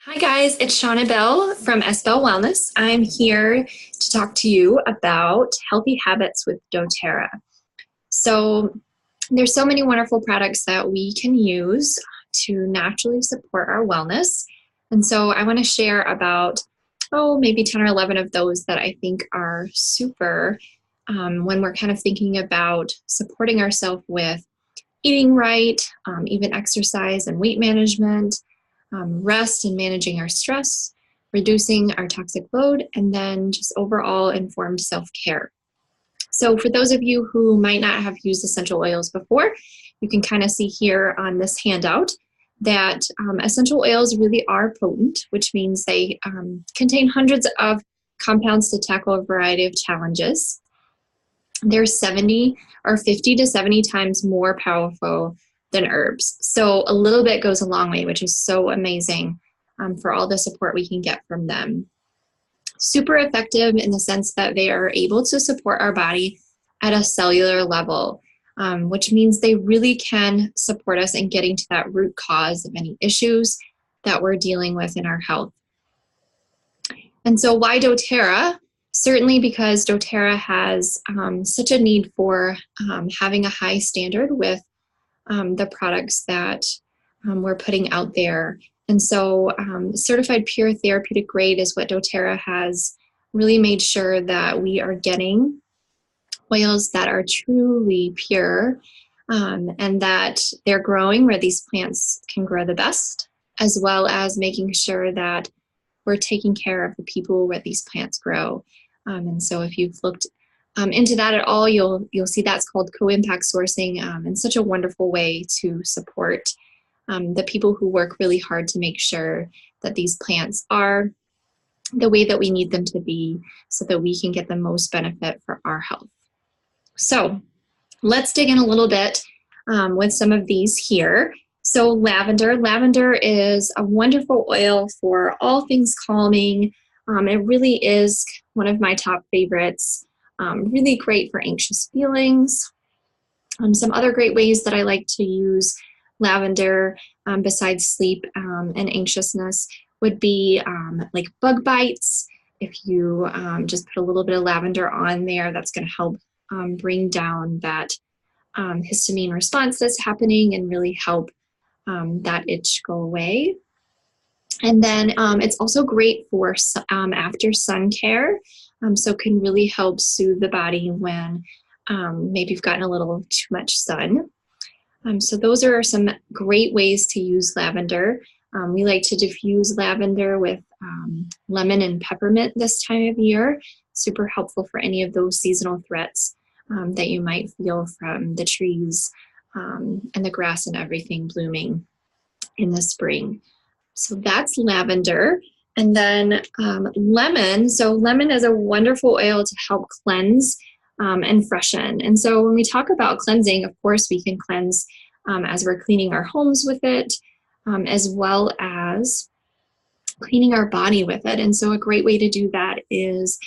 Hi guys, it's Bell from SBell Wellness. I'm here to talk to you about healthy habits with doTERRA. So there's so many wonderful products that we can use to naturally support our wellness. And so I want to share about, maybe 10 or 11 of those that I think are super when we're kind of thinking about supporting ourselves with eating right, even exercise and weight management, rest and managing our stress, reducing our toxic load, and then just overall informed self-care. So for those of you who might not have used essential oils before, you can kind of see here on this handout that essential oils really are potent, which means they contain hundreds of compounds to tackle a variety of challenges. They're 70 or 50 to 70 times more powerful than herbs. So a little bit goes a long way, which is so amazing for all the support we can get from them. Super effective in the sense that they are able to support our body at a cellular level, which means they really can support us in getting to that root cause of any issues that we're dealing with in our health. And so why doTERRA? Certainly because doTERRA has such a need for having a high standard with the products that we're putting out there. And so certified pure therapeutic grade is what doTERRA has really made sure that we are getting oils that are truly pure and that they're growing where these plants can grow the best, as well as making sure that we're taking care of the people where these plants grow. And so if you've looked into that at all, you'll see that's called co-impact sourcing, and such a wonderful way to support the people who work really hard to make sure that these plants are the way that we need them to be so that we can get the most benefit for our health. So let's dig in a little bit with some of these here. So lavender. Lavender is a wonderful oil for all things calming. It really is one of my top favorites. Really great for anxious feelings. Some other great ways that I like to use lavender besides sleep and anxiousness would be like bug bites. If you just put a little bit of lavender on there, that's going to help bring down that histamine response that's happening and really help that itch go away. And then it's also great for after sun care. So it can really help soothe the body when maybe you've gotten a little too much sun. So those are some great ways to use lavender. We like to diffuse lavender with lemon and peppermint this time of year. Super helpful for any of those seasonal threats that you might feel from the trees and the grass and everything blooming in the spring. So that's lavender. And then lemon. So lemon is a wonderful oil to help cleanse and freshen. And so when we talk about cleansing, of course, we can cleanse as we're cleaning our homes with it, as well as cleaning our body with it. And so a great way to do that is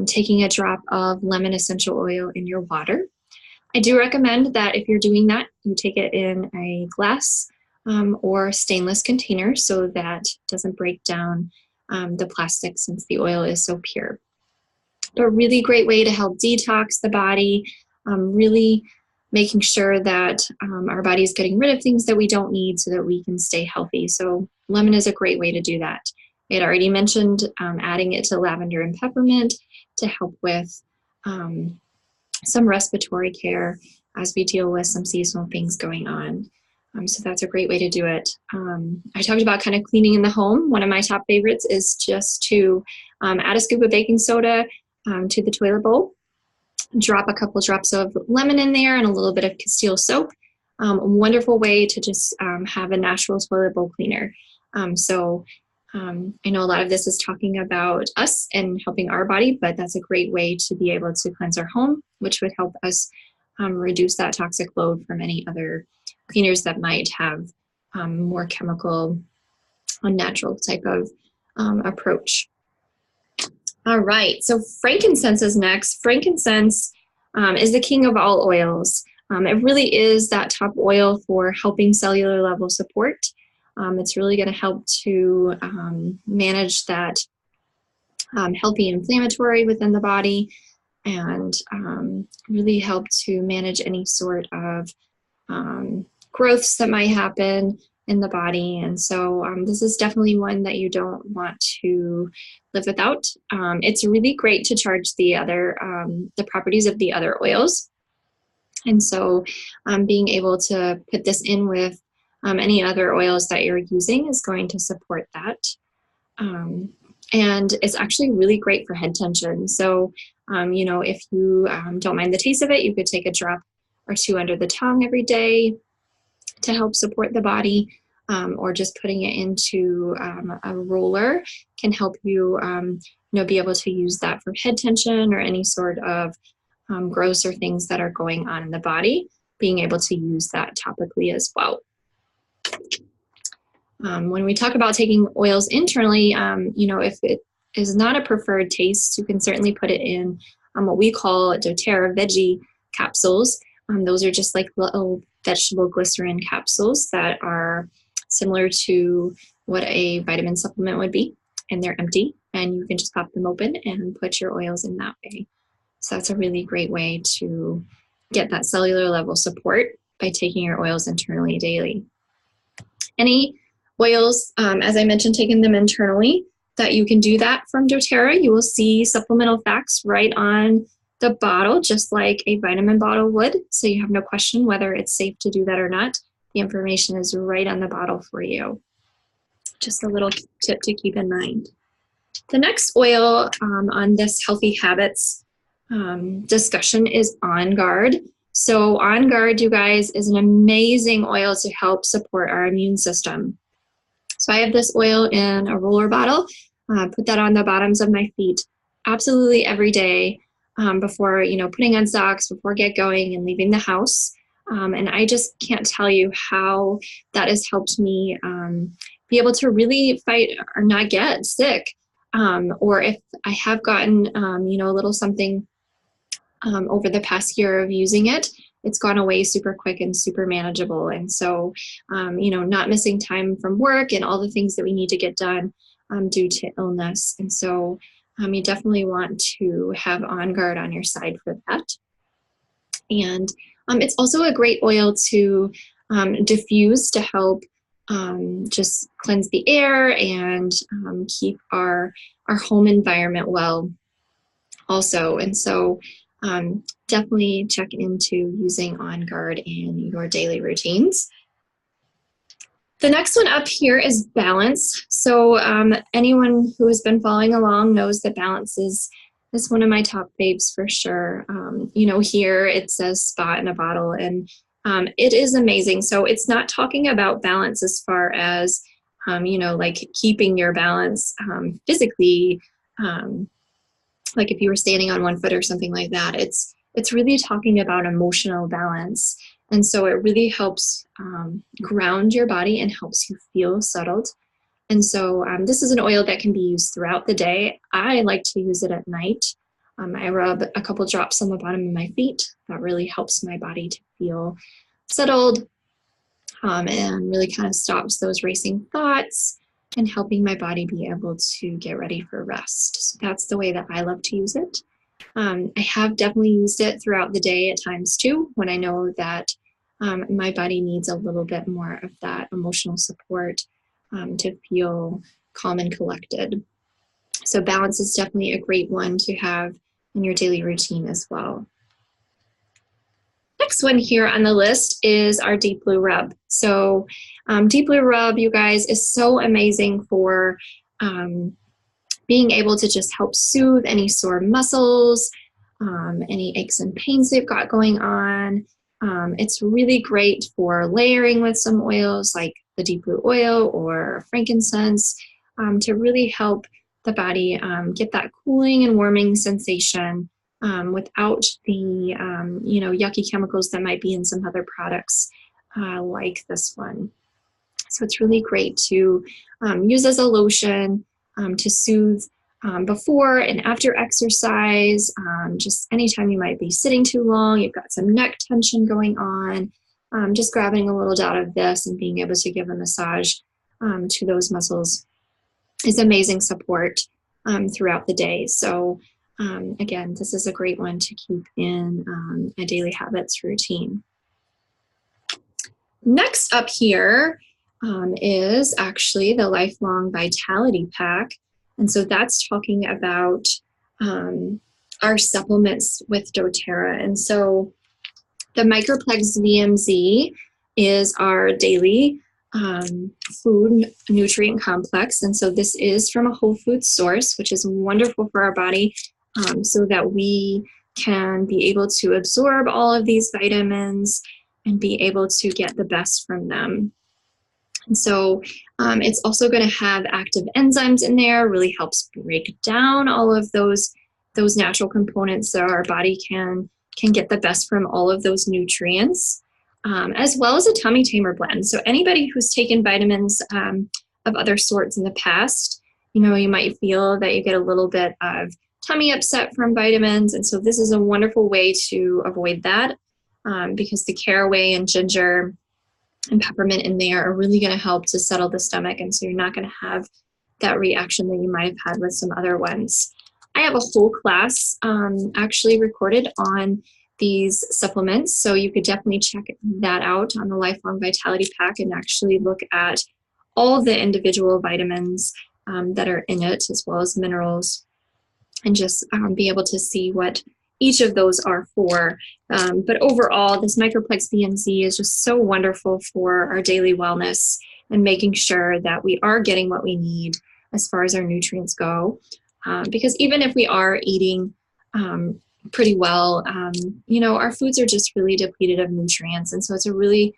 taking a drop of lemon essential oil in your water. I do recommend that if you're doing that, you take it in a glass or stainless container so that it doesn't break down the plastic since the oil is so pure. But a really great way to help detox the body, really making sure that our body is getting rid of things that we don't need so that we can stay healthy. So lemon is a great way to do that. I had already mentioned adding it to lavender and peppermint to help with some respiratory care as we deal with some seasonal things going on. So that's a great way to do it. I talked about kind of cleaning in the home. One of my top favorites is just to add a scoop of baking soda to the toilet bowl, drop a couple drops of lemon in there and a little bit of Castile soap. A wonderful way to just have a natural toilet bowl cleaner. I know a lot of this is talking about us and helping our body, but that's a great way to be able to cleanse our home, which would help us reduce that toxic load from any other cleaners that might have more chemical, unnatural type of approach. All right, so frankincense is next. Frankincense is the king of all oils. It really is that top oil for helping cellular level support. It's really going to help to manage that healthy inflammatory within the body, and really help to manage any sort of growths that might happen in the body. And so this is definitely one that you don't want to live without. It's really great to charge the other the properties of the other oils. And so being able to put this in with any other oils that you're using is going to support that. And it's actually really great for head tension. So, you know, if you don't mind the taste of it, you could take a drop or two under the tongue every day to help support the body, or just putting it into a roller can help you, you know, be able to use that for head tension or any sort of growths or things that are going on in the body, being able to use that topically as well. When we talk about taking oils internally, you know, if it is not a preferred taste, you can certainly put it in what we call doTERRA veggie capsules. Those are just like little vegetable glycerin capsules that are similar to what a vitamin supplement would be, and they're empty, and you can just pop them open and put your oils in that way. So that's a really great way to get that cellular level support by taking your oils internally daily. Any oils, as I mentioned, taking them internally, that you can do that from doTERRA. You will see supplemental facts right on the bottle, just like a vitamin bottle would. So you have no question whether it's safe to do that or not. The information is right on the bottle for you. Just a little tip to keep in mind. The next oil on this healthy habits discussion is On Guard. So On Guard, you guys, is an amazing oil to help support our immune system. So I have this oil in a roller bottle. Put that on the bottoms of my feet absolutely every day before, you know, putting on socks, before get going and leaving the house. And I just can't tell you how that has helped me be able to really fight or not get sick. Or if I have gotten, you know, a little something over the past year of using it, it's gone away super quick and super manageable. And so, you know, not missing time from work and all the things that we need to get done due to illness. And so you definitely want to have On Guard on your side for that. And it's also a great oil to diffuse to help just cleanse the air and keep our home environment well also. And so definitely check into using On Guard in your daily routines. The next one up here is Balance. So anyone who has been following along knows that Balance is one of my top faves for sure. You know, here it says Spot in a bottle, and it is amazing. So it's not talking about balance as far as, you know, like keeping your balance physically, like if you were standing on one foot or something like that. It's really talking about emotional balance. And so it really helps ground your body and helps you feel settled. And so this is an oil that can be used throughout the day. I like to use it at night. I rub a couple drops on the bottom of my feet. That really helps my body to feel settled and really kind of stops those racing thoughts and helping my body be able to get ready for rest. So that's the way that I love to use it. I have definitely used it throughout the day at times too, when I know that my body needs a little bit more of that emotional support to feel calm and collected. So Balance is definitely a great one to have in your daily routine as well. Next one here on the list is our Deep Blue Rub. So Deep Blue Rub, you guys, is so amazing for being able to just help soothe any sore muscles, any aches and pains they've got going on. It's really great for layering with some oils like the Deep Blue oil or frankincense to really help the body get that cooling and warming sensation without the you know, yucky chemicals that might be in some other products like this one. So it's really great to use as a lotion to soothe before and after exercise, just anytime you might be sitting too long, you've got some neck tension going on, just grabbing a little dot of this and being able to give a massage to those muscles is amazing support throughout the day. So again, this is a great one to keep in a daily habits routine. Next up here is actually the Lifelong Vitality Pack. And so that's talking about our supplements with doTERRA. And so the Microplex VMZ is our daily food nutrient complex. And so this is from a whole food source, which is wonderful for our body so that we can be able to absorb all of these vitamins and be able to get the best from them. And so it's also going to have active enzymes in there, really helps break down all of those natural components so our body can get the best from all of those nutrients, as well as a tummy tamer blend. So anybody who's taken vitamins of other sorts in the past, you know, you might feel that you get a little bit of tummy upset from vitamins. And so this is a wonderful way to avoid that because the caraway and ginger and peppermint in there are really going to help to settle the stomach. And so you're not going to have that reaction that you might have had with some other ones. I have a whole class actually recorded on these supplements. So you could definitely check that out on the Lifelong Vitality Pack and actually look at all the individual vitamins that are in it, as well as minerals, and just be able to see what each of those are for. But overall, this Microplex VMZ is just so wonderful for our daily wellness and making sure that we are getting what we need as far as our nutrients go. Because even if we are eating pretty well, you know, our foods are just really depleted of nutrients. And so it's a really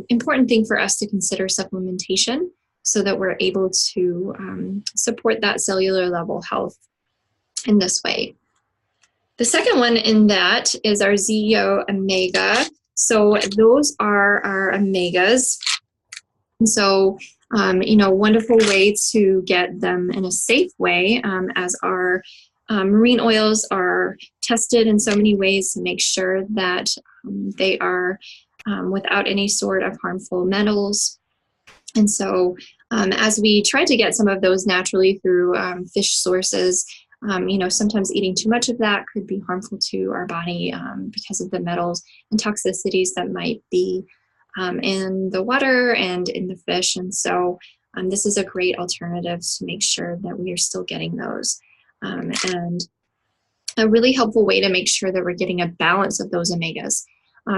important thing for us to consider supplementation so that we're able to support that cellular level health in this way. The second one in that is our ZEO Omega. So those are our omegas. And so, you know, wonderful way to get them in a safe way as our marine oils are tested in so many ways to make sure that they are without any sort of harmful metals. And so as we try to get some of those naturally through fish sources, you know, sometimes eating too much of that could be harmful to our body because of the metals and toxicities that might be in the water and in the fish. And so this is a great alternative to make sure that we are still getting those. And a really helpful way to make sure that we're getting a balance of those omegas,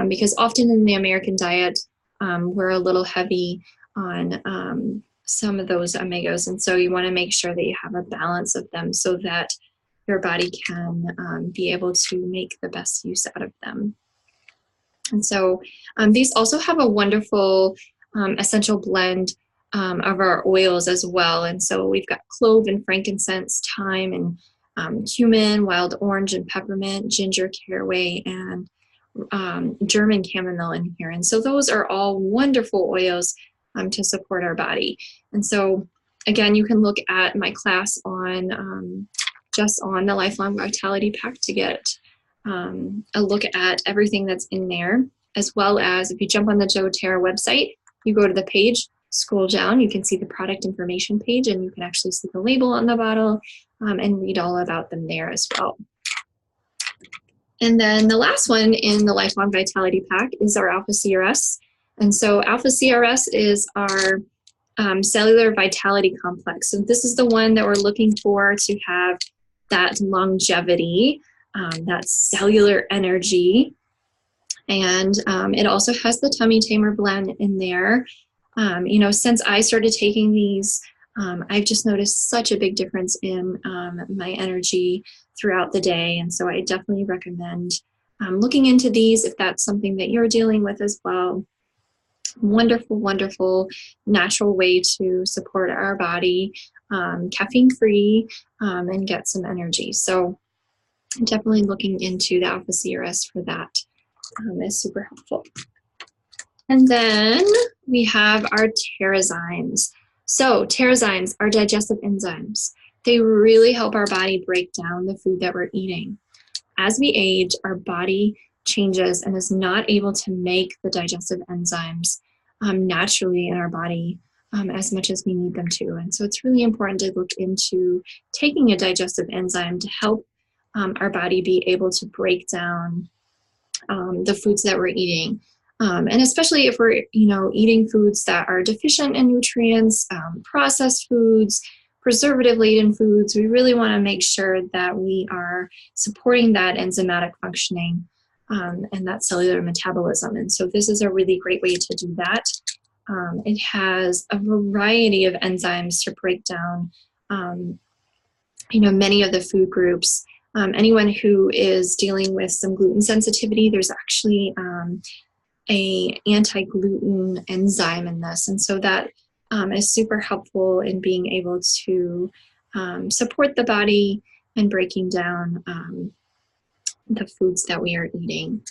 because often in the American diet, we're a little heavy on some of those omegas. And so you want to make sure that you have a balance of them so that your body can be able to make the best use out of them. And so these also have a wonderful essential blend of our oils as well. And so we've got clove and frankincense, thyme and cumin, wild orange and peppermint, ginger, caraway, and German chamomile in here. And so those are all wonderful oils to support our body. And so again, you can look at my class on just on the Lifelong Vitality Pack to get a look at everything that's in there, as well as if you jump on the doTERRA website, you go to the page, scroll down, you can see the product information page, and you can actually see the label on the bottle and read all about them there as well. And then the last one in the Lifelong Vitality Pack is our Alpha CRS. And so Alpha CRS is our cellular vitality complex. So this is the one that we're looking for to have that longevity, that cellular energy. And it also has the tummy tamer blend in there. You know, since I started taking these, I've just noticed such a big difference in my energy throughout the day. And so I definitely recommend looking into these if that's something that you're dealing with as well. Wonderful, wonderful natural way to support our body, caffeine free, and get some energy. So definitely looking into the Alpha CRS for that is super helpful. And then we have our TerraZymes. So TerraZymes are digestive enzymes. They really help our body break down the food that we're eating. As we age, our body changes and is not able to make the digestive enzymes naturally in our body as much as we need them to. And so it's really important to look into taking a digestive enzyme to help our body be able to break down the foods that we're eating. And especially if we're, eating foods that are deficient in nutrients, processed foods, preservative-laden foods, we really want to make sure that we are supporting that enzymatic functioning and that cellular metabolism. And so this is a really great way to do that. It has a variety of enzymes to break down, many of the food groups. Anyone who is dealing with some gluten sensitivity, there's actually a anti-gluten enzyme in this. And so that is super helpful in being able to support the body and breaking down the foods that we are eating.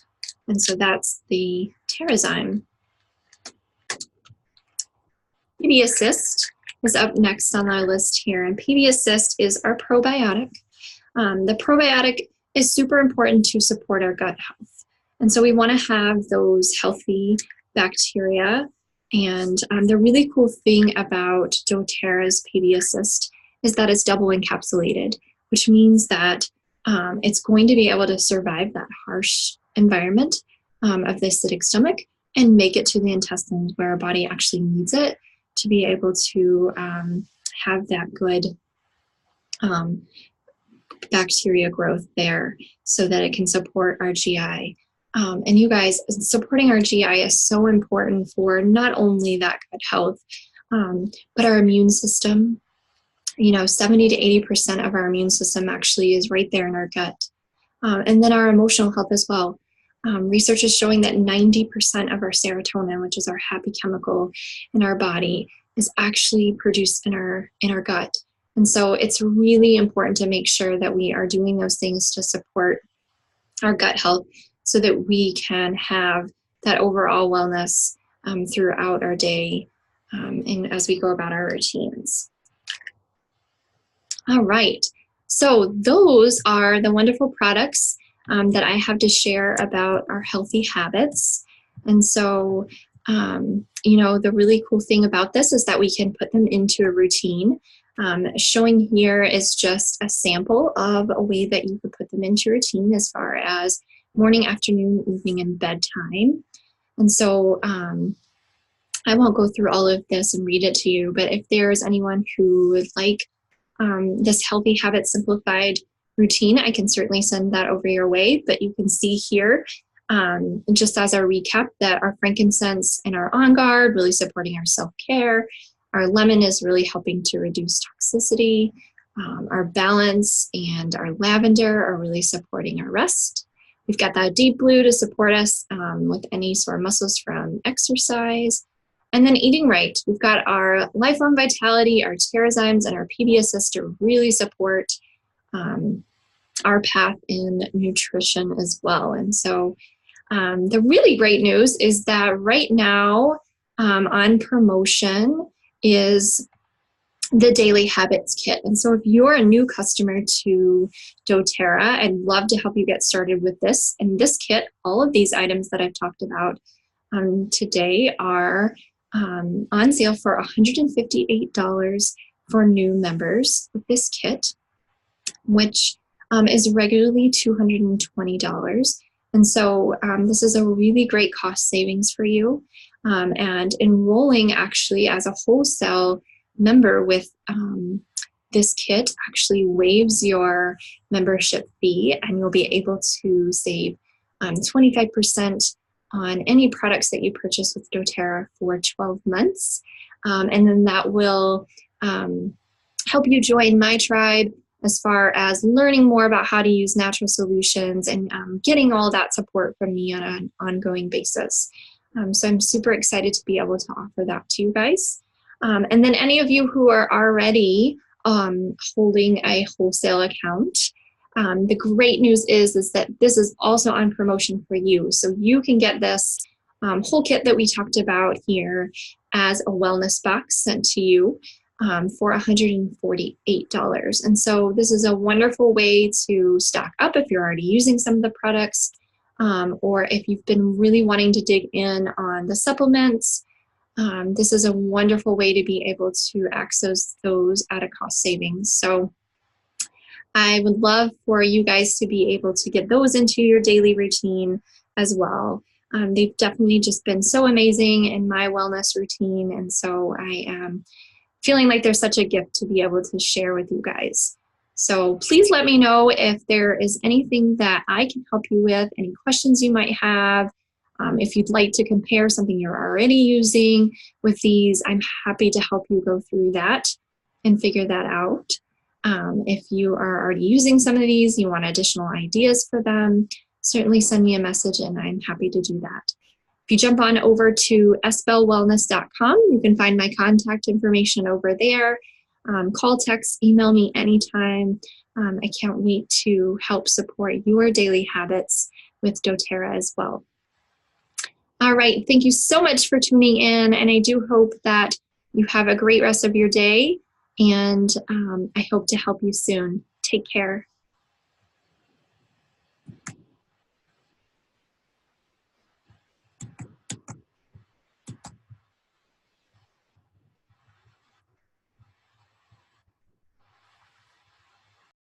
And so that's the TerraZyme. PB Assist is up next on our list here. And PB Assist is our probiotic. The probiotic is super important to support our gut health. And so we want to have those healthy bacteria. And the really cool thing about doTERRA's PB Assist is that it's double encapsulated, which means that it's going to be able to survive that harsh environment of the acidic stomach and make it to the intestines where our body actually needs it to be able to have that good bacteria growth there so that it can support our GI. And you guys, supporting our GI is so important for not only that gut health, but our immune system. 70 to 80% of our immune system actually is right there in our gut. And then our emotional health as well. Research is showing that 90% of our serotonin, which is our happy chemical in our body, is actually produced in our gut. And so it's really important to make sure that we are doing those things to support our gut health so that we can have that overall wellness throughout our day and as we go about our routines. All right, so those are the wonderful products that I have to share about our healthy habits. And so, the really cool thing about this is that we can put them into a routine. Showing here is just a sample of a way that you could put them into routine as far as morning, afternoon, evening, and bedtime. And so I won't go through all of this and read it to you, but if there's anyone who would like this Healthy Habits Simplified routine, I can certainly send that over your way. But you can see here, just as a recap, that our frankincense and our On Guard really supporting our self-care. Our lemon is really helping to reduce toxicity. Our balance and our lavender are really supporting our rest. We've got that deep blue to support us with any sore muscles from exercise. And then eating right, we've got our Lifelong Vitality, our TerraZymes, and our PB Assist to really support our path in nutrition as well. And so the really great news is that right now on promotion is the Daily Habits Kit. And so if you're a new customer to doTERRA, I'd love to help you get started with this. And this kit, all of these items that I've talked about today are on sale for $158 for new members with this kit, which is regularly $220. And so this is a really great cost savings for you. And enrolling actually as a wholesale member with this kit actually waives your membership fee, and you'll be able to save 25% on any products that you purchase with doTERRA for 12 months. And then that will help you join my tribe as far as learning more about how to use natural solutions and getting all that support from me on an ongoing basis. So I'm super excited to be able to offer that to you guys. And then any of you who are already holding a wholesale account, the great news is that this is also on promotion for you. So you can get this whole kit that we talked about here as a wellness box sent to you for $148. And so this is a wonderful way to stock up if you're already using some of the products, or if you've been really wanting to dig in on the supplements this is a wonderful way to be able to access those at a cost savings. So I would love for you guys to be able to get those into your daily routine as well. They've definitely just been so amazing in my wellness routine, and so I am feeling like they're such a gift to be able to share with you guys. So please let me know if there is anything that I can help you with, any questions you might have. If you'd like to compare something you're already using with these, I'm happy to help you go through that and figure that out. If you are already using some of these, you want additional ideas for them, certainly send me a message and I'm happy to do that. If you jump on over to sbellwellness.com, you can find my contact information over there. Call, text, email me anytime. I can't wait to help support your daily habits with doTERRA as well. All right, thank you so much for tuning in, and I do hope that you have a great rest of your day, and I hope to help you soon. Take care.